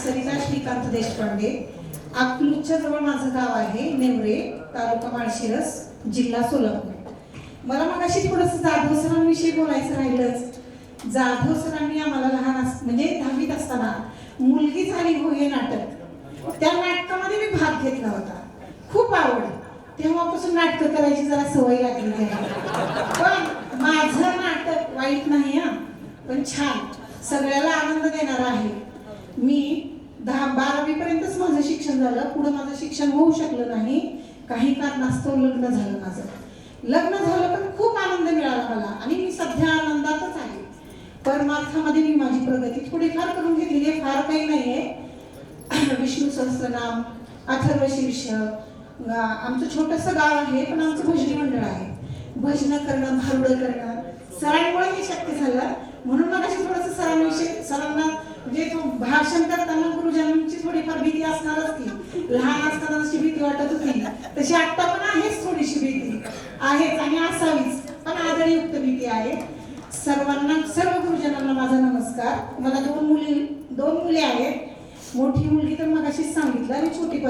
सरिता श्रीकांत देशपांडे. अकलूजच्या जवळ माझं गाव आहे नेवरे, तालुका माळशिरस, जिल्हा सोलापूर. मला मगाशी थोडंसं जाधव सरांविषयी बोलायचं राहिलंच. जाधव सरांनी आम्हाला म्हणजे 10वीत असताना मुलगी झाली हो हे नाटक, त्या नाटकामध्ये मी भाग घेतला होता. खूप आवड, तेव्हापासून नाटकं करायची जरा सवय लागली आहे. पण माझं नाटक वाईट नाही हा, पण छान, सगळ्याला आनंद देणार आहे. मी 10-12वी पर्यंतच माझं शिक्षण झालं. पुढे माझं शिक्षण होऊ शकलं नाही, काही कारणास्तव लग्न झालं. माझं लग्न झालं पण खूप आनंद मिळाला मला, आणि मी सध्या आनंदातच आहे. परमार्थामध्ये मी माझी प्रगती थोडीफार करून घेतलेली आहे, फार काही नाहीये. विष्णू सहस्त्रनाम, अथर्वशीर्ष, आमचं छोटंसं गाव आहे पण आमचं भजनी मंडळ आहे. भजन करणं, भारुडं करणं सरांमुळे हे शक्य झालं. म्हणून मला थोडंसं सरांना म्हणजे तो भाषण करताना गुरुजनांची थोडीफार भीती असणारच की, लहान असताना जशी भीती वाटत होती तशी आत्ता पण आहेच, थोडीशी भीती आहेच आणि असावीच, पण आदरयुक्त भीती आहे. सर्वांना, सर्व गुरुजनांना माझा नमस्कार. मला दोन मुली आहेत. मोठी मुलगी तर मगाशीच सांगितलं, आणि छोटी पण